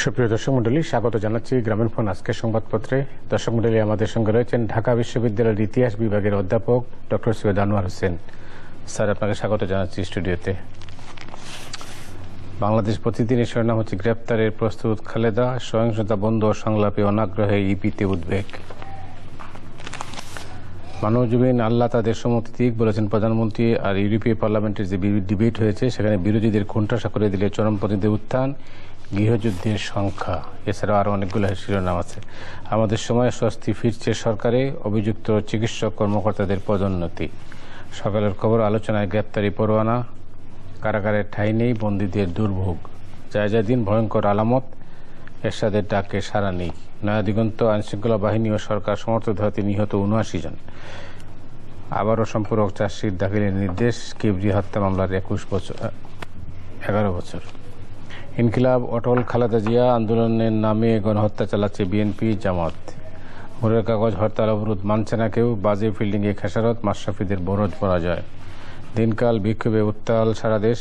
সুপ্রিয় দর্শক মণ্ডলী, স্বাগত জানাচ্ছি গ্রামীণ ফোন আজকের সংবাদপত্রে। দর্শক মণ্ডলী, আমাদের সঙ্গে রয়েছেন ঢাকা বিশ্ববিদ্যালয়ের ইতিহাস বিভাগের অধ্যাপক ডক্টর সৈয়দ আনোয়ার হোসেন। স্যার, আপনাকে স্বাগত জানাচ্ছি স্টুডিওতে। বাংলাদেশ প্রতিদিনের শিরোনাম হচ্ছে গ্রেপ্তারের প্রস্তুত খালেদা, সহিংসতা বন্ধ ও সংলাপে অনাগ্রহে ইপিতে উদ্বেগ। মানবজমিন আল্লাহ তাদের সম্মতি দিক বলেছেন প্রধানমন্ত্রী। আর ইউরোপীয় পার্লামেন্টের যে ডিবেট হয়েছে সেখানে বিরোধীদের কোণঠাসা করে দিলে চরমপন্থীদের উত্থান, গৃহযুদ্ধের সংখ্যা, এছাড়াও আরও অনেকগুলো শিরোনাম আছে। আমাদের সময় স্বস্তি ফিরছে সরকারে, অভিযুক্ত চিকিৎসক কর্মকর্তাদের পদোন্নতি। সকালের খবর আলোচনায় গ্রেপ্তারি পরোয়ানা, কারাগারের ঠাঁই নেই, বন্দীদের দুর্ভোগ, জায়জায় দিন ভয়ঙ্কর আলামত, এরশাদের ডাকে সাড়া নেই। নয়াদিগন্ত আইনশৃঙ্খলা বাহিনী ও সরকার সমর্থিত হতে নিহত ৭৯ জন। আবারও সম্পূরক চার্জশিট দাখিলের নির্দেশ। কিবরি হত্যা মামলার 11 বছর। ইনকিলাব অটল, খালেদা জিয়া আন্দোলনের নামে গণহত্যা চালাচ্ছে বিএনপি জামাত। ভোরের কাগজ হরতাল অবরোধ মানছে না কেউ, বাজে ফিল্ডিংয়ে খেসারত, মাশরাফিদের বরজ পরাজয়। দিনকাল বিক্ষোভে উত্তাল সারা দেশ।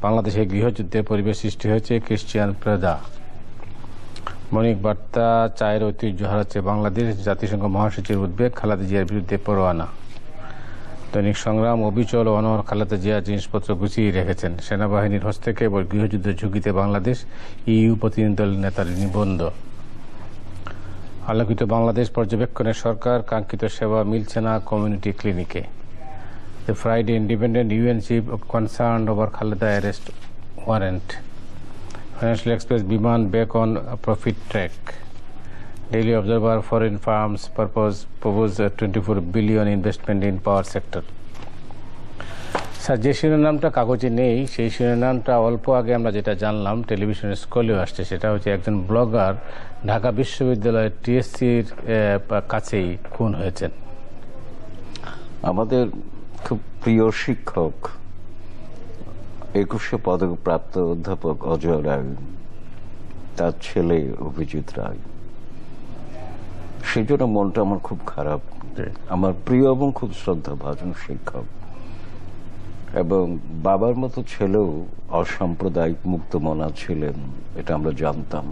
বাংলাদেশে গৃহযুদ্ধের পরিবেশ সৃষ্টি হয়েছে, ক্রিশ্চিয়ান প্রেদা। মৌলিক বার্তা, চায়ের ঐতিহ্য হারাচ্ছে বাংলাদেশ, জাতিসংঘ মহাসচিবের উদ্বেগ, খালেদা জিয়ার বিরুদ্ধে পরোয়ানা। দৈনিক সংগ্রাম, অবিচল ও অনড় খালেদা জিয়া জিনিসপত্র গুছিয়ে রেখেছেন, সেনাবাহিনীর হস্তক্ষেপ ও গৃহযুদ্ধ ঝুঁকিতে বাংলাদেশ, ইইউ প্রতিনিধি দল নেতার নিবন্ধ। আলোকিত বাংলাদেশ পর্যবেক্ষণের সরকার, কাঙ্ক্ষিত সেবা মিলছে না কমিউনিটি ক্লিনিকে। The Friday Independent, UN chief concern over Khaleda arrest warrant. Financial Express, Biman back on profit track. Daily Observer, foreign firms propose 24 billion investment in power sector. Sir, যে শিরোনামটা কাগজে নেই সেই শিরোনামটা অল্প আগে আমরা যেটা জানলাম টেলিভিশনের স্ক্রলেও আসছে, সেটা হচ্ছে একজন ব্লগার ঢাকা বিশ্ববিদ্যালয়ের টিএসসির কাছেই খুন হয়েছেন। আমাদের খুব প্রিয় শিক্ষক 21শে পদকপ্রাপ্ত অধ্যাপক অজয় রায়, তার ছেলে অভিজিৎ রায়। সেই জন্য মনটা আমার খুব খারাপ। আমার প্রিয় এবং খুব শ্রদ্ধাভাজন শিক্ষক, এবং বাবার মতো ছেলেও অসাম্প্রদায়িক মুক্তমনা ছিলেন, এটা আমরা জানতাম।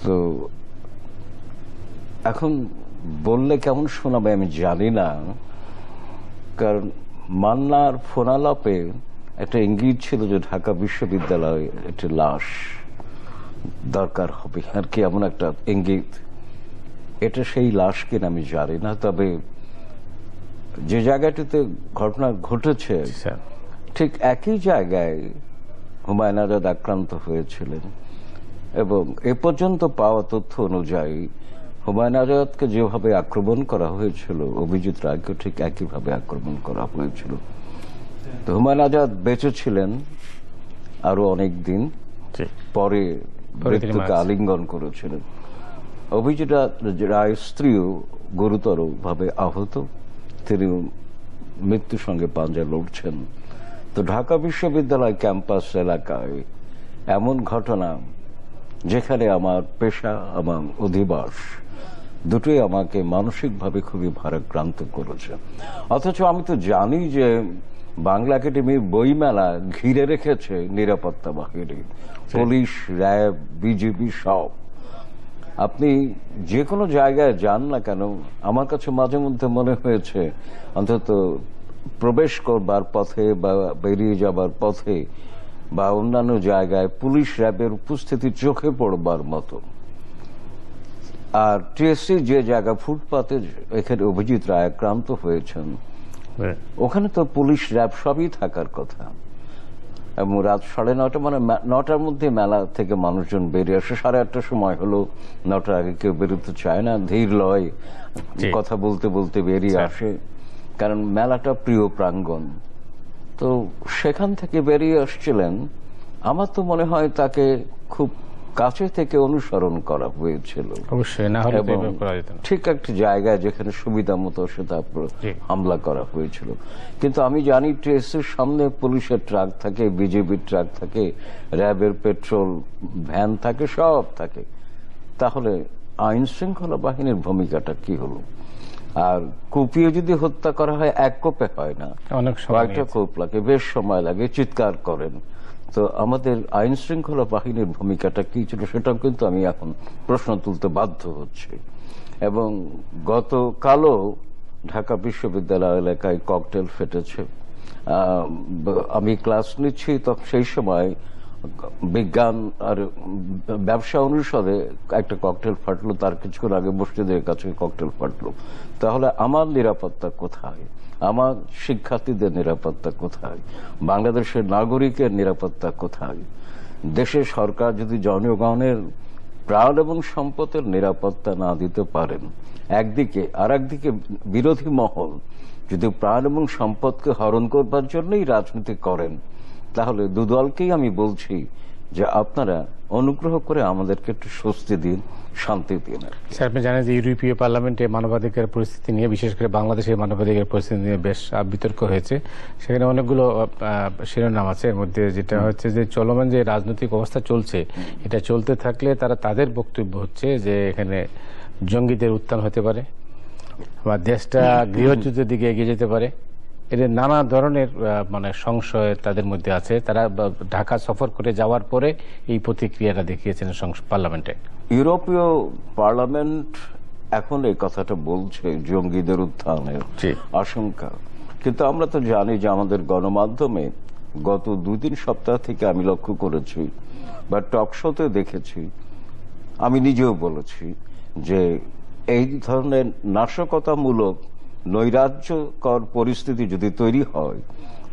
তো এখন বললে কেমন শোনাবে আমি জানি না, কারণ মান্নার ফোনালাপে একটা ইঙ্গিত ছিল যে ঢাকা বিশ্ববিদ্যালয়ে একটি লাশ দরকার হবে আর কি, এমন একটা ইঙ্গিত। এটা সেই লাশ কিনা আমি জানি না, তবে যে জায়গাটিতে ঘটনা ঘটেছে ঠিক একই জায়গায় হুমায়ুন আজাদ আক্রান্ত হয়েছিলেন, এবং এ পর্যন্ত পাওয়া তথ্য অনুযায়ী হুমায়ুন আজাদকে যেভাবে আক্রমণ করা হয়েছিল, অভিজিৎ রায়কে ঠিক একইভাবে আক্রমণ করা হয়েছিল। তো হুমায়ুন আজাদ বেঁচে ছিলেন আরো অনেক দিন, পরে মৃত্যুকে আলিঙ্গন করেছিলেন। অভিজিৎ রায়ের স্ত্রীও গুরুতর ভাবে আহত, তিনি মৃত্যুর সঙ্গে পাঞ্জা লড়ছেন। তো ঢাকা বিশ্ববিদ্যালয় ক্যাম্পাস এলাকায় এমন ঘটনা, যেখানে আমার পেশা এবং অধিবাস দুটোই আমাকে মানসিকভাবে খুবই ভারাক্রান্ত করেছে। অথচ আমি তো জানি যে বাংলা একাডেমির বইমেলা ঘিরে রেখেছে নিরাপত্তা বাহিনী, পুলিশ, র্যাব, বিজিবি সব। আপনি যে কোনো জায়গায় যান না কেন, আমার কাছে মাঝে মধ্যে মনে হয়েছে অন্তত প্রবেশ করবার পথে বা বেরিয়ে যাবার পথে বা অন্যান্য জায়গায় পুলিশ র্যাবের উপস্থিতি চোখে পড়বার মতো। আর টিএসসি যে জায়গা ফুটপাতে এখানে অভিজিৎ রায় আক্রান্ত হয়েছেন, ওখানে তো পুলিশ র্যাব সবই থাকার কথা। এবং রাত 9:30 মানে 9টার মধ্যে মেলা থেকে মানুষজন বেরিয়ে আসে। 8:30 সময় হলো, 9টার আগে কেউ বেরোতে চায় না, ধীর লয়, কথা বলতে বলতে বেরিয়ে আসে, কারণ মেলাটা প্রিয় প্রাঙ্গণ। তো সেখান থেকে বেরিয়ে আসছিলেন। আমার তো মনে হয় তাকে খুব কাছে থেকে অনুসরণ করা হয়েছিল, এবং ঠিক একটি জায়গায় যেখানে সুবিধা মতো সেটা হামলা করা হয়েছিল। কিন্তু আমি জানি টিএসসির সামনে পুলিশের ট্রাক থাকে, বিজেপির ট্রাক থাকে, র্যাবের পেট্রোল ভ্যান থাকে, সব থাকে। তাহলে আইন শৃঙ্খলা বাহিনীর ভূমিকাটা কি হলো? আর কুপিয়ে যদি হত্যা করা হয়, এক কোপে হয় না, কয়েকটা কোপ লাগে, বেশ সময় লাগে, চিৎকার করেন। তো আমাদের আইন শৃঙ্খলা বাহিনীর ভূমিকাটা কি ছিল সেটাও কিন্তু আমি এখন প্রশ্ন তুলতে বাধ্য হচ্ছি। এবং গতকালও ঢাকা বিশ্ববিদ্যালয় এলাকায় ককটেল ফেটেছে। আমি ক্লাস নিচ্ছি, তখন সেই সময় বিজ্ঞান আর ব্যবসা অনুষদে একটা ককটেল ফাটলো, তার কিছুক্ষণ আগে মসজিদের কাছে ককটেল ফাটলো। তাহলে আমার নিরাপত্তা কোথায়? আমার শিক্ষার্থীদের নিরাপত্তা কোথায়? বাংলাদেশের নাগরিকের নিরাপত্তা কোথায়? দেশের সরকার যদি জনগণের প্রাণ এবং সম্পদের নিরাপত্তা না দিতে পারেন একদিকে, আর একদিকে বিরোধী মহল যদি প্রাণ এবং সম্পদকে হরণ করবার জন্যই রাজনীতি করেন, তাহলে দুদলকেই আমি বলছি যে আপনারা অনুগ্রহ করে আমাদেরকে একটু স্বস্তি দিন, শান্তি দিন। স্যার, আপনি জানেন যে ইউরোপীয় পার্লামেন্টে মানবাধিকার পরিস্থিতি নিয়ে, বিশেষ করে বাংলাদেশের মানবাধিকার পরিস্থিতি নিয়ে বেশ বিতর্ক হয়েছে। সেখানে অনেকগুলো শিরোনাম আছে, এর মধ্যে যেটা হচ্ছে যে চলমান যে রাজনৈতিক অবস্থা চলছে, এটা চলতে থাকলে তাদের বক্তব্য হচ্ছে যে এখানে জঙ্গিদের উত্থান হতে পারে বা দেশটা গৃহযুদ্ধের দিকে এগিয়ে যেতে পারে। এদের নানা ধরনের মানে সংশয় তাদের মধ্যে আছে। তারা ঢাকা সফর করে যাওয়ার পরে এই প্রতিক্রিয়াটা দেখিয়েছেন পার্লামেন্টে। ইউরোপীয় পার্লামেন্ট এখন এই কথাটা বলছে জঙ্গিদের উত্থানের আশঙ্কা, কিন্তু আমরা তো জানি যে আমাদের গণমাধ্যমে গত 2-3 সপ্তাহ থেকে আমি লক্ষ্য করেছি বা টক শোতে দেখেছি, আমি নিজেও বলেছি যে এই ধরনের নাশকতামূলক নৈরাজ্যকর পরিস্থিতি যদি তৈরি হয়,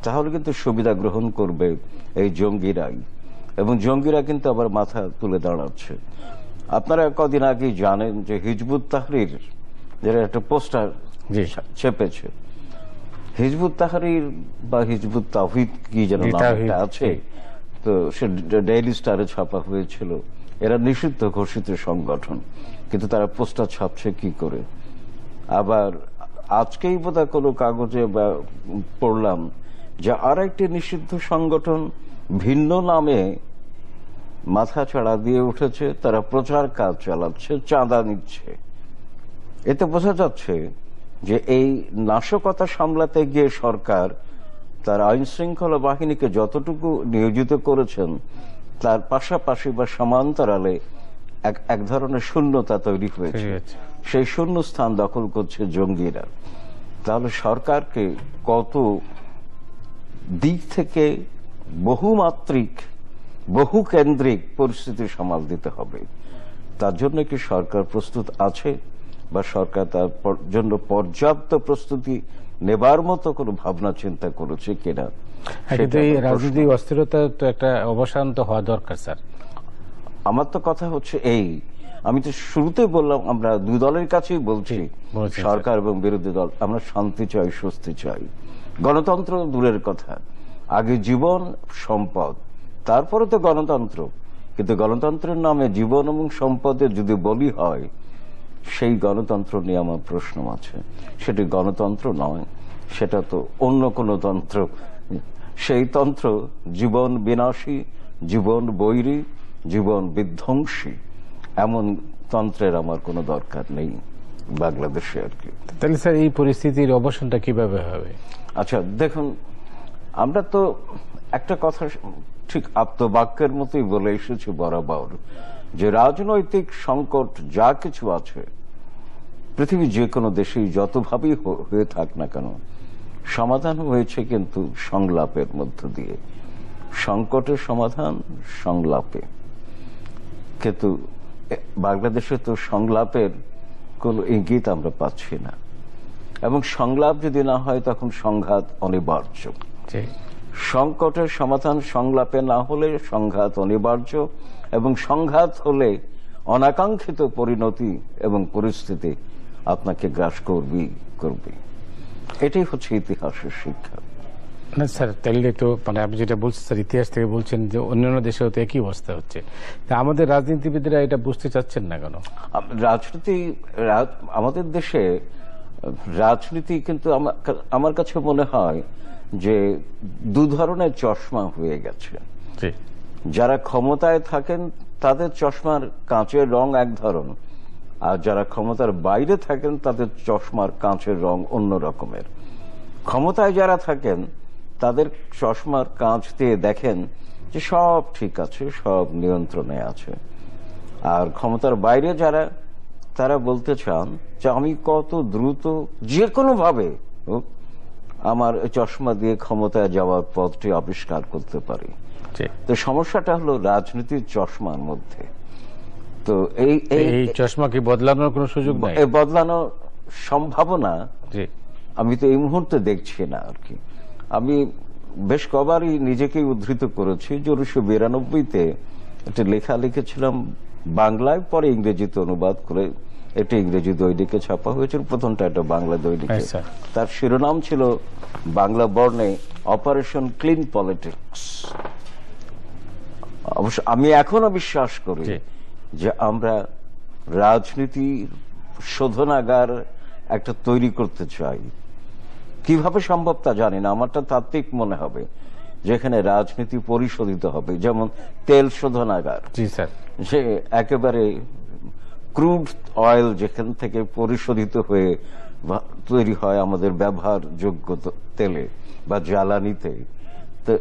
তাহলে কিন্তু সুবিধা গ্রহণ করবে এই জঙ্গিরাই, এবং জঙ্গিরা কিন্তু আবার মাথা তুলে দাঁড়াচ্ছে। আপনারা কদিন আগেই জানেন যে হিজবুত তাহরির যেটা একটা পোস্টার চেপেছে, হিজবুত তাহরির বা হিজবুত তাওহীদ কি যেন নামটা আছে, তো সে ডেইলি স্টারে ছাপা হয়েছিল। এরা নিষিদ্ধ ঘোষিত সংগঠন, কিন্তু তারা পোস্টার ছাপছে কি করে? আবার আজকেই বোধহয় কোনো কাগজে পড়লাম যে আর একটি নিষিদ্ধ সংগঠন ভিন্ন নামে মাথা চাড়া দিয়ে উঠেছে, তারা প্রচার কাজ চালাচ্ছে, চাঁদা নিচ্ছে। এতে বোঝা যাচ্ছে যে এই নাশকতা সামলাতে গিয়ে সরকার তার আইন শৃঙ্খলা বাহিনীকে যতটুকু নিয়োজিত করেছেন, তার পাশাপাশি বা সমান্তরালে এক ধরনের শূন্যতা তৈরি হয়েছে। সেই শূন্য স্থান দখল করছে জঙ্গিরা। তাহলে সরকারকে কত দিক থেকে বহুমাত্রিক, বহুকেন্দ্রিক পরিস্থিতি সামাল দিতে হবে, তার জন্য কি সরকার প্রস্তুত আছে, বা সরকার তার জন্য পর্যাপ্ত প্রস্তুতি নেবার মতো কোনো ভাবনা চিন্তা করেছে কিনা? এই রাজনৈতিক অস্থিরতা তো একটা অবসান তো হওয়া দরকার স্যার। আমার তো কথা হচ্ছে এই, আমি তো শুরুতে বললাম আমরা দুই দলের কাছেই বলছি, সরকার এবং বিরোধী দল, আমরা শান্তি চাই, স্বস্তি চাই। গণতন্ত্র দূরের কথা, আগে জীবন সম্পদ, তারপরে তো গণতন্ত্র। কিন্তু গণতন্ত্রের নামে জীবন এবং সম্পদের যদি বলি হয়, সেই গণতন্ত্র নিয়ে আমার প্রশ্ন আছে। সেটি গণতন্ত্র নয়, সেটা তো অন্য কোনো তন্ত্র। সেই তন্ত্র জীবন বিনাশী, জীবন বৈরী, জীবন বিধ্বংসী, এমন তন্ত্রের আমার কোনো দরকার নেই বাংলাদেশে আর কি। তাহলে স্যার এই পরিস্থিতির অবসানটা কিভাবে হবে? আচ্ছা দেখুন, আমরা তো একটা কথা ঠিক আত্মবাক্যের মতোই বলে এসেছি বরাবর, যে রাজনৈতিক সংকট যা কিছু আছে পৃথিবীর যে কোনো দেশেই যতভাবেই হয়ে থাক না কেন, সমাধান হয়েছে কিন্তু সংলাপের মধ্য দিয়ে। সংকটের সমাধান সংলাপে, কিন্তু বাংলাদেশে তো সংলাপের কোনো ইঙ্গিত আমরা পাচ্ছি না, এবং সংলাপ যদি না হয় তখন সংঘাত অনিবার্য। সংকটের সমাধান সংলাপে না হলে সংঘাত অনিবার্য, এবং সংঘাত হলে অনাকাঙ্ক্ষিত পরিণতি এবং পরিস্থিতি আপনাকে গ্রাস করবে। এটাই হচ্ছে ইতিহাসের শিক্ষা। না স্যার, তাহলে তো মানে আপনি যেটা বলছেন স্যার, ইতিহাস থেকে বলছেন যে অন্যান্য দেশেও তো একই অবস্থা হচ্ছে, তা আমাদের রাজনীতিবিদরা এটা বুঝতে চাচ্ছেন না কেন? আমাদের দেশে রাজনীতি কিন্তু আমার কাছে মনে হয় যে দু ধরনের চশমা হয়ে গেছে। যারা ক্ষমতায় থাকেন তাদের চশমার কাঁচের রং এক ধরন, আর যারা ক্ষমতার বাইরে থাকেন তাদের চশমার কাঁচের রং অন্য রকমের। ক্ষমতায় যারা থাকেন তাদের চশমার কাঁচ দিয়ে দেখেন যে সব ঠিক আছে, সব নিয়ন্ত্রণে আছে। আর ক্ষমতার বাইরে যারা, তারা বলতে চান যে আমি কত দ্রুত যে কোনো ভাবে হোক আমার চশমা দিয়ে ক্ষমতায় যাওয়ার পথটি আবিষ্কার করতে পারি। তো সমস্যাটা হলো রাজনীতির চশমার মধ্যে। তো এই চশমা কি বদলানোর কোনো সুযোগ নাই? বদলানোর সম্ভাবনা আমি তো এই মুহূর্তে দেখছি না আর কি। আমি বেশ কবারই নিজেকেই উদ্ধৃত করেছি যে 1992-তে একটা লেখা লিখেছিলাম বাংলায়, পরে ইংরেজিতে অনুবাদ করে একটা ইংরেজি দৈনিকে ছাপা হয়েছিল, প্রথমটা একটা বাংলা দৈনিকে। তার শিরোনাম ছিল বাংলা বর্ণে অপারেশন ক্লিন পলিটিক্স। অবশ্য আমি এখনো বিশ্বাস করি যে আমরা রাজনীতির শোধনাগার একটা তৈরি করতে চাই। কিভাবে সম্ভব তা জানি না, আমারটা তাত্ত্বিক মনে হবে, যেখানে রাজনীতি পরিশোধিত হবে, যেমন তেল শোধনাগার। যে একেবারে ক্রুড অয়েল যেখান থেকে পরিশোধিত হয়ে তৈরি হয় আমাদের ব্যবহারযোগ্য তেলে বা জ্বালানিতে। তো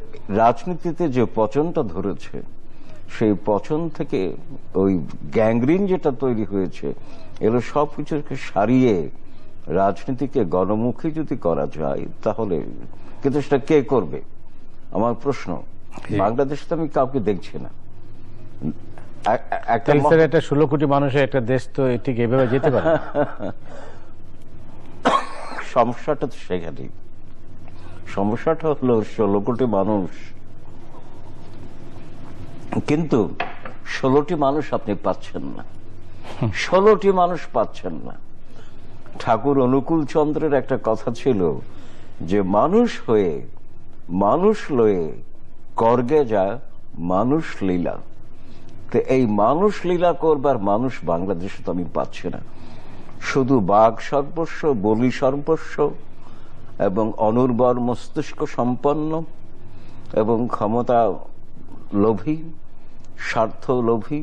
রাজনীতিতে যে পচনটা ধরেছে, সেই পচন থেকে ওই গ্যাংগ্রিন যেটা তৈরি হয়েছে, এগুলো সবকিছুকে সারিয়ে রাজনীতিকে গণমুখী যদি করা যায় তাহলে, কিন্তু সেটা কে করবে আমার প্রশ্ন। বাংলাদেশে তো আমি কাউকে দেখছি না। একটা 16 কোটি মানুষের একটা দেশ, তো ঠিক এভাবে যেতে পারে? সমস্যাটা তো সেখানেই। সমস্যাটা হলো 16 কোটি মানুষ, কিন্তু 16টি মানুষ আপনি পাচ্ছেন না। 16টি মানুষ পাচ্ছেন না। ঠাকুর অনুকূল চন্দ্রের একটা কথা ছিল যে মানুষ হয়ে মানুষ লয়ে করগে যা মানুষ লীলা। তো এই মানুষ লীলা করবার মানুষ বাংলাদেশে তো আমি পাচ্ছি না। শুধু বাঘ সর্বস্ব, বলি সর্বস্ব এবং অনুর্বর মস্তিষ্ক সম্পন্ন এবং ক্ষমতা লোভী, স্বার্থ লোভী,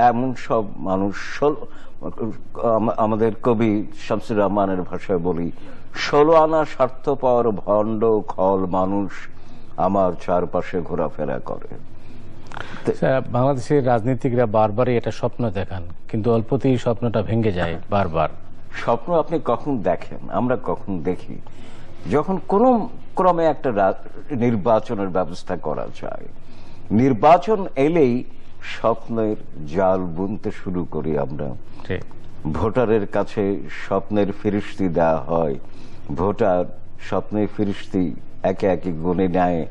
এমন সব মানুষ। আমাদের কবি শামসুর রহমানের ভাষায় বলি, 16 আনা স্বার্থপর ভণ্ড খল মানুষ আমার চারপাশে ঘোরাফেরা করে। বাংলাদেশের রাজনীতিকরা বারবারই এটা স্বপ্ন দেখান, কিন্তু অল্পতেই স্বপ্নটা ভেঙে যায় বারবার। স্বপ্ন আপনি কখন দেখেন, আমরা কখন দেখি? যখন কোন ক্রমে একটা নির্বাচনের ব্যবস্থা করা যায়, নির্বাচন এলেই স্বপ্নের জাল বুনতে শুরু করি আমরা। ভোটারের কাছে স্বপ্নের ফিরিস্তি দেওয়া হয়, ভোটার স্বপ্নের ফিরিস্তি একে একে গুনে নেয়,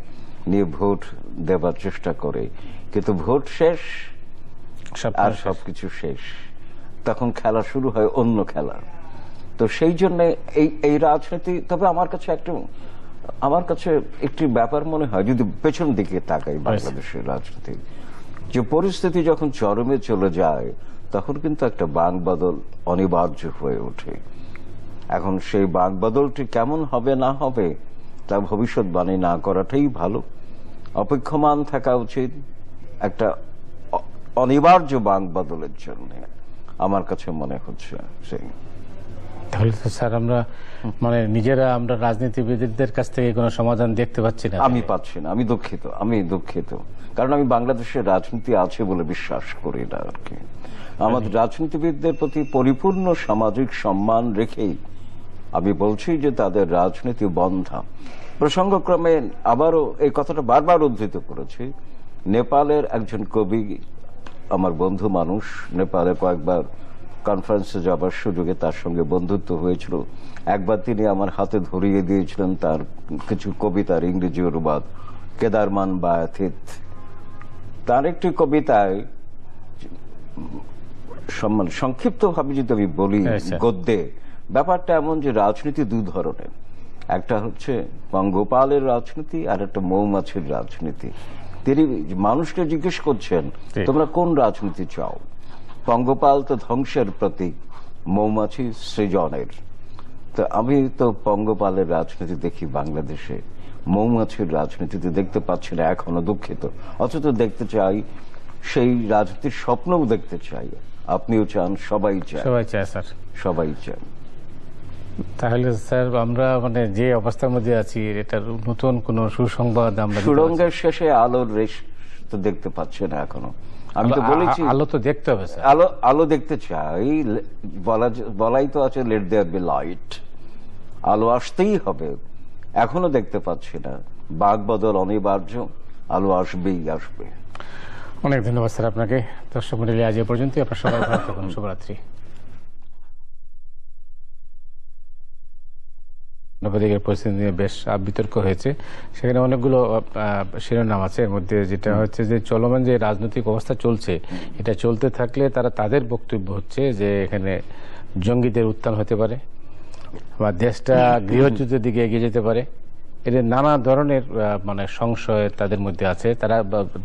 নিয়ে ভোট দেবার চেষ্টা করে, কিন্তু ভোট শেষ আর সবকিছু শেষ। তখন খেলা শুরু হয় অন্য খেলা। তো সেই জন্য এই রাজনীতি, তবে আমার কাছে একটি ব্যাপার মনে হয়, যদি পেছন দিকে তাকাই বাংলাদেশের রাজনীতি, যে পরিস্থিতি যখন চরমে চলে যায় তখন কিন্তু একটা বাঁকবদল অনিবার্য হয়ে ওঠে। এখন সেই বাঁকবদলটি কেমন হবে না হবে তা ভবিষ্যৎবাণী না করাটাই ভালো। অপেক্ষমান থাকা উচিত একটা অনিবার্য বাঁকবদলের জন্য, আমার কাছে মনে হচ্ছে। তাহলে তো স্যার আমরা নিজেরা আমরা রাজনীতিবিদদের কাছ থেকে কোনো সমাধান দেখতে পাচ্ছি না। আমি পাচ্ছি না, আমি দুঃখিত, কারণ আমি বাংলাদেশের রাজনীতি আছে বলে বিশ্বাস করি না আর কি। আমাদের রাজনীতিবিদদের প্রতি পরিপূর্ণ সামাজিক সম্মান রেখেই আমি বলছি যে তাদের রাজনীতি বন্ধা। প্রসঙ্গক্রমে আবারও এই কথাটা বারবার উদ্ধৃত করেছি। নেপালের একজন কবি, আমার বন্ধু মানুষ, নেপালে কয়েকবার কনফারেন্সে যাবার সুযোগে তার সঙ্গে বন্ধুত্ব হয়েছিল। একবার তিনি আমার হাতে ধরিয়ে দিয়েছিলেন তার কিছু কবিতার ইংরেজি অনুবাদ, কেদারমান বায়াথিত। তার একটি কবিতায়, সংক্ষিপ্ত ভাবে যদি আমি বলি গদ্যে, ব্যাপারটা এমন যে রাজনীতি দুই ধরনের, একটা হচ্ছে পঙ্গপালের রাজনীতি আর একটা মৌমাছির রাজনীতি। তিনি মানুষকে জিজ্ঞেস করছেন তোমরা কোন রাজনীতি চাও? পঙ্গপাল তো ধ্বংসের প্রতীক, মৌমাছি সৃজনের। তো আমি তো পঙ্গপালের রাজনীতি দেখি বাংলাদেশে, মৌমাছির রাজনীতিতে দেখতে পাচ্ছি না এখনো, দুঃখিত। অথচ দেখতে চাই, সেই রাজনীতির স্বপ্নও দেখতে চাই। আপনিও চান, সবাই চায়, স্যার, সবাই চায়। তাহলে স্যার আমরা মানে যে অবস্থার মধ্যে আছি এটার নতুন কোনো সুসংবাদ আমরা দিতে পারছি না। সুড়ঙ্গের শেষে আলোর রেশ তো দেখতে পাচ্ছে না এখনো। আমি তো বলেছি আলো তো দেখতে হবে স্যার। আলো দেখতে চাই, বলাই তো আছে লেট দেয়ার বি লাইট, আলো আসতেই হবে। এখনো দেখতে পাচ্ছি না, বাক বদল অনিবার্য, আলো আসবেই আসবে। অনেক ধন্যবাদ স্যার আপনাকে। দর্শক মণ্ডলী, আজ এ পর্যন্তই। আপনার সবাই ভালো থাকুন। শুভরাত্রি। মানবাধিকার পরিস্থিতি নিয়ে বেশ বিতর্ক হয়েছে, সেখানে অনেকগুলো শিরোনাম আছে। এর মধ্যে যেটা হচ্ছে যে চলমান যে রাজনৈতিক অবস্থা চলছে, এটা চলতে থাকলে তাদের বক্তব্য হচ্ছে যে এখানে জঙ্গিদের উত্থান হতে পারে বা দেশটা গৃহযুদ্ধের দিকে এগিয়ে যেতে পারে। এদের নানা ধরনের মানে সংশয় তাদের মধ্যে আছে। তারা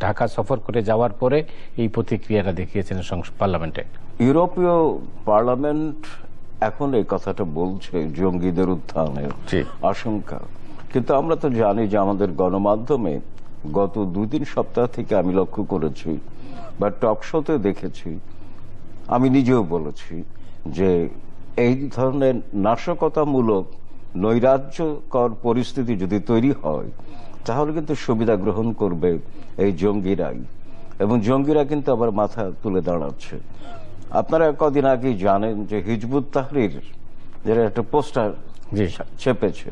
ঢাকা সফর করে যাওয়ার পরে এই প্রতিক্রিয়াটা দেখিয়েছেন পার্লামেন্টে। ইউরোপীয় পার্লামেন্ট এখন এই কথাটা বলছে, জঙ্গিদের উত্থানের আশঙ্কা। কিন্তু আমরা তো জানি যে আমাদের গণমাধ্যমে গত 2-3 সপ্তাহ থেকে আমি লক্ষ্য করেছি বা টক শোতে দেখেছি, আমি নিজেও বলেছি যে এই ধরনের নাশকতামূলক নৈরাজ্যকর পরিস্থিতি যদি তৈরি হয় তাহলে কিন্তু সুবিধা গ্রহণ করবে এই জঙ্গিরাই, এবং জঙ্গিরা কিন্তু আবার মাথা তুলে দাঁড়াচ্ছে। আপনারা কদিন আগেই জানেন যে হিজবুত তাহরির যেটা একটা পোস্টার চেপেছে,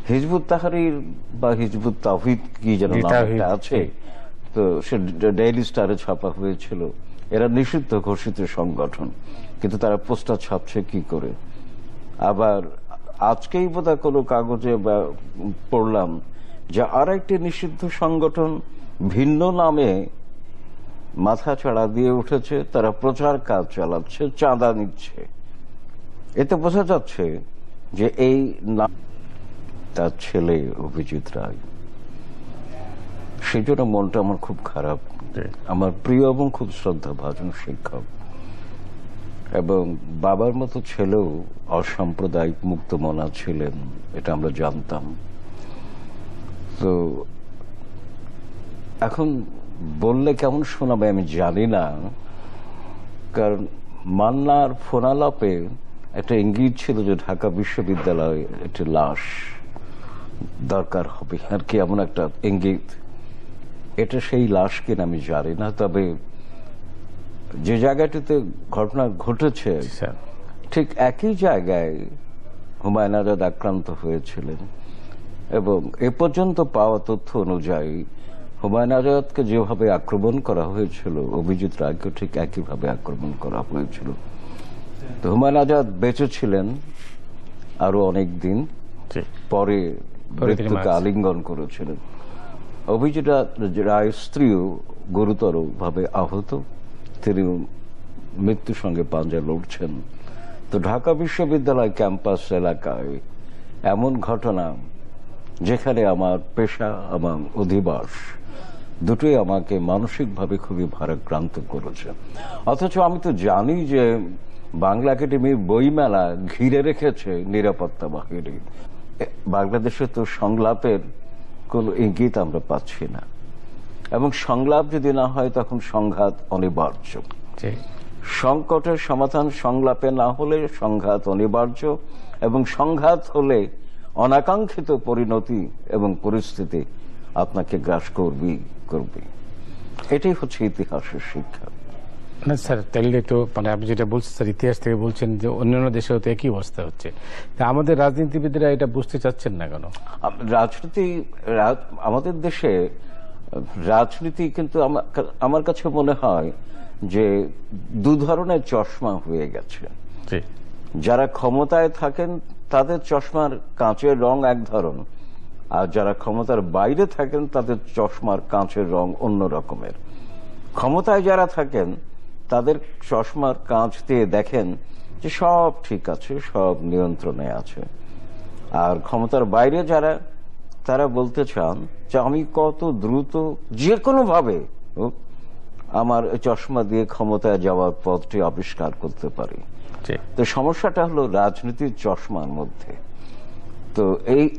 হিজবুত তাহরির বা হিজবুত তাওহীদ কি যেন নামটা আছে, তো সে ডেইলি স্টারে ছাপা হয়েছিল। এরা নিষিদ্ধ ঘোষিত সংগঠন, কিন্তু তারা পোস্টার ছাপছে কি করে? আবার আজকেই বোধহয় কোনো কাগজে বা পড়লাম যে আর একটি নিষিদ্ধ সংগঠন ভিন্ন নামে মাথা ছাড়া দিয়ে উঠেছে, তারা প্রচার কাজ চালাচ্ছে, চাঁদা নিচ্ছে। এতে বোঝা যাচ্ছে যে এই তার ছেলে অভিজিৎ রায়, সেই জন্য মনটা আমার খুব খারাপ। আমার প্রিয় এবং খুব শ্রদ্ধাভাজন শিক্ষক, এবং বাবার মতো ছেলেও অসাম্প্রদায়িক মুক্তমনা ছিলেন, এটা আমরা জানতাম। তো এখন বললে কেমন শোনাবে আমি জানি না, কারণ মান্নার ফোনালাপে একটা ইঙ্গিত ছিল যে ঢাকা বিশ্ববিদ্যালয়ে একটি লাশ দরকার হবে আর কি, এমন একটা ইঙ্গিত। এটা সেই লাশ কিনা আমি জানি না, তবে যে জায়গাটিতে ঘটনা ঘটেছে ঠিক একই জায়গায় হুমায়ুন আজাদ আক্রান্ত হয়েছিলেন, এবং এ পর্যন্ত পাওয়া তথ্য অনুযায়ী হুমায়ুন আজাদকে যেভাবে আক্রমণ করা হয়েছিল, অভিজিৎ রায়কে ঠিক একইভাবে আক্রমণ করা হয়েছিল। তো হুমায়ুন আজাদ বেঁচে ছিলেন আরো অনেক দিন, পরে মৃত্যুকে আলিঙ্গন করেছিলেন। অভিজিৎ রায়ের স্ত্রীও গুরুতর ভাবে আহত, তিনি মৃত্যুর সঙ্গে পাঞ্জা লড়ছেন। তো ঢাকা বিশ্ববিদ্যালয় ক্যাম্পাস এলাকায় এমন ঘটনা, যেখানে আমার পেশা এবং অধিবাস দুটোই আমাকে মানসিকভাবে খুবই ভারাক্রান্ত করেছে। অথচ আমি তো জানি যে বাংলা একাডেমির বইমেলা ঘিরে রেখেছে নিরাপত্তা বাহিনী। বাংলাদেশে তো সংলাপের কোন ইঙ্গিত আমরা পাচ্ছি না, এবং সংলাপ যদি না হয় তখন সংঘাত অনিবার্য। সংকটের সমাধান সংলাপে না হলে সংঘাত অনিবার্য, এবং সংঘাত হলে অনাকাঙ্ক্ষিত পরিণতি এবং পরিস্থিতি আপনাকে গ্রাস করবে। এটাই হচ্ছে ইতিহাসের শিক্ষা। না স্যার, তাইলে তো মানে আপনি যেটা বলছেন স্যার, ইতিহাস থেকে বলছেন যে অন্যান্য দেশেও তো একই অবস্থা হচ্ছে, তা আমাদের রাজনীতিবিদরা এটা বুঝতে চাচ্ছেন না কেন? আমাদের দেশে রাজনীতি কিন্তু আমার কাছে মনে হয় যে দু ধরনের চশমা হয়ে গেছে। যারা ক্ষমতায় থাকেন তাদের চশমার কাঁচের রং এক ধরন, আর যারা ক্ষমতার বাইরে থাকেন তাদের চশমার কাঁচের রং অন্য রকমের। ক্ষমতায় যারা থাকেন তাদের চশমার কাঁচ দিয়ে দেখেন যে সব ঠিক আছে, সব নিয়ন্ত্রণে আছে। আর ক্ষমতার বাইরে যারা, তারা বলতে চান যে আমি কত দ্রুত যে কোনো ভাবে আমার চশমা দিয়ে ক্ষমতায় যাওয়ার পথটি আবিষ্কার করতে পারি। তো সমস্যাটা হলো রাজনীতির চশমার মধ্যে। তো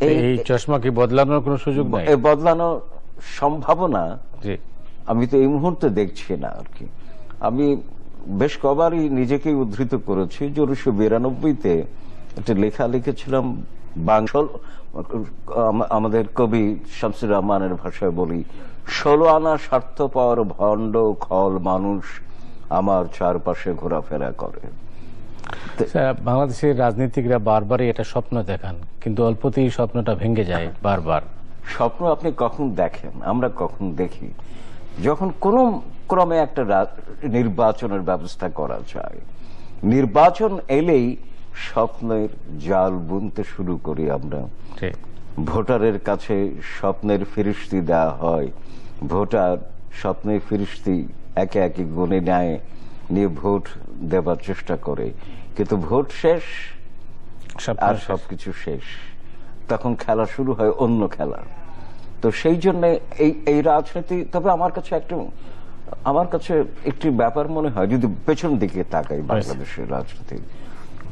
এই চশমা কি বদলানোর কোনো সুযোগ নেই? বদলানোর সম্ভাবনা আমি তো এই মুহূর্তে দেখছি না আর কি। আমি বেশ কবারই নিজেকেই উদ্ধৃত করেছি যে 1992-তে একটা লেখা লিখেছিলাম আমাদের কবি শামসুর রহমানের ভাষায় বলি, 16 আনা স্বার্থপর ভণ্ড খল মানুষ আমার চারপাশে ঘোরাফেরা করে। বাংলাদেশের রাজনীতিকরা বারবারই এটা স্বপ্ন দেখান, কিন্তু অল্পতেই স্বপ্নটা ভেঙে যায় বারবার। স্বপ্ন আপনি কখন দেখেন, আমরা কখন দেখি? যখন কোন ক্রমে একটা নির্বাচনের ব্যবস্থা করা যায়, নির্বাচন এলেই স্বপ্নের জাল বুনতে শুরু করি আমরা। ভোটারের কাছে স্বপ্নের ফিরিস্তি দেওয়া হয়, ভোটার স্বপ্নের ফিরিস্তি একে একে গুনে নেয়, নিয়ে ভোট দেবার চেষ্টা করে, কিন্তু ভোট শেষ আর সবকিছু শেষ। তখন খেলা শুরু হয় অন্য খেলা। তো সেই জন্য এই রাজনীতি, তবে আমার কাছে একটি ব্যাপার মনে হয়, যদি পেছন দিকে তাকাই বাংলাদেশের রাজনীতি,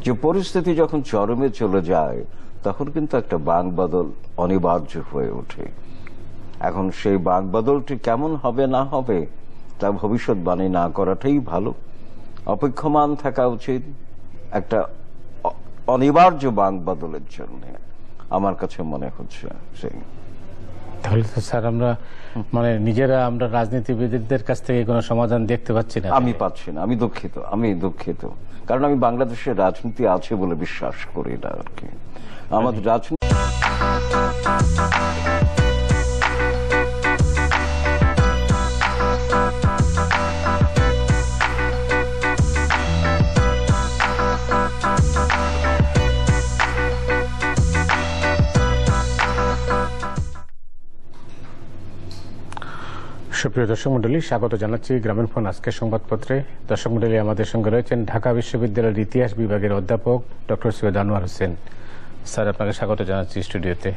যে পরিস্থিতি যখন চরমে চলে যায় তখন কিন্তু একটা বাঁক-বদল অনিবার্য হয়ে ওঠে। এখন সেই বাঁক-বদলটি কেমন হবে না হবে তা ভবিষ্যৎবাণী না করাটাই ভালো। অপেক্ষমান থাকা উচিত একটা অনিবার্য বাঁক-বদলের জন্য, আমার কাছে মনে হচ্ছে। তাহলে তো স্যার আমরা নিজেরা আমরা রাজনীতিবিদদের কাছ থেকে কোনো সমাধান দেখতে পাচ্ছি না। আমি পাচ্ছি না, আমি দুঃখিত, কারণ আমি বাংলাদেশের রাজনীতি আছে বলে বিশ্বাস করি না আর কি। আমাদের রাজনীতি সুপ্রিয় দর্শক মন্ডলী, স্বাগত জানাচ্ছি গ্রামীণফোন আজকের সংবাদপত্রে। দর্শক মন্ডলী, আমাদের সঙ্গে রয়েছেন ঢাকা বিশ্ববিদ্যালয়ের ইতিহাস বিভাগের অধ্যাপক ডক্টর সৈয়দ আনোয়ার হোসেন। স্যার, আপনাকে স্বাগত জানাচ্ছি স্টুডিওতে।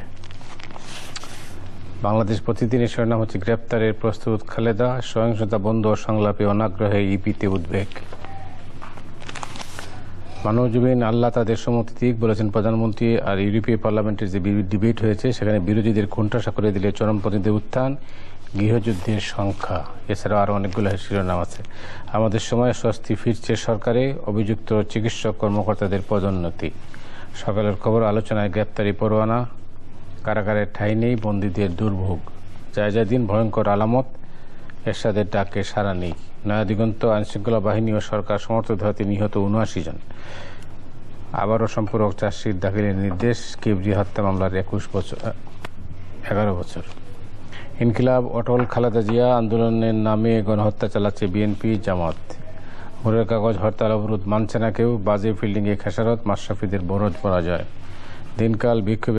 বাংলাদেশ প্রতিদিনের শিরোনাম হচ্ছে গ্রেপ্তারের প্রস্তুত খালেদা, সহিংসতা বন্ধ ও সংলাপে অনাগ্রহে ইপিতে উদ্বেগ। মানবজমিন আল্লাহ তাদের সম্মতি দিক বলেছেন প্রধানমন্ত্রী। আর ইউরোপীয় পার্লামেন্টের যে ডিবেট হয়েছে সেখানে বিরোধীদের কোণঠাসা করে দিলে চরমপন্থীদের উত্থান, গৃহযুদ্ধের সংখ্যা, এছাড়াও আরো অনেকগুলো শিরোনাম আছে। আমাদের সময় স্বস্তি ফিরছে সরকারে, অভিযুক্ত চিকিৎসক কর্মকর্তাদের পদোন্নতি। সকালের খবর আলোচনায় গ্রেপ্তারি পরোয়ানা, কারাগারের ঠাঁই নেই, বন্দীদের দুর্ভোগ, জায়জায় দিন ভয়ঙ্কর আলামত, এরশাদের ডাকে সাড়া নেই। নয়া দিগন্ত, আইনশৃঙ্খলা বাহিনী ও সরকার সমর্থিত হাতে নিহত 79 জন। আবারও সম্পূরক চার্জশিট দাখিলের নির্দেশ, কিবরি হত্যা মামলার 11 বছর। ইনকিলাব অটল, খালেদা জিয়া আন্দোলনের নামে গণহত্যা চালাচ্ছে বিএনপি জামাত। ভোরের কাগজ হরতাল অবরোধ মানছে না কেউ, বাজে ফিল্ডিংয়ে খেসারত, মাশরাফিদের বড় পরাজয়। দিনকাল বিক্ষোভ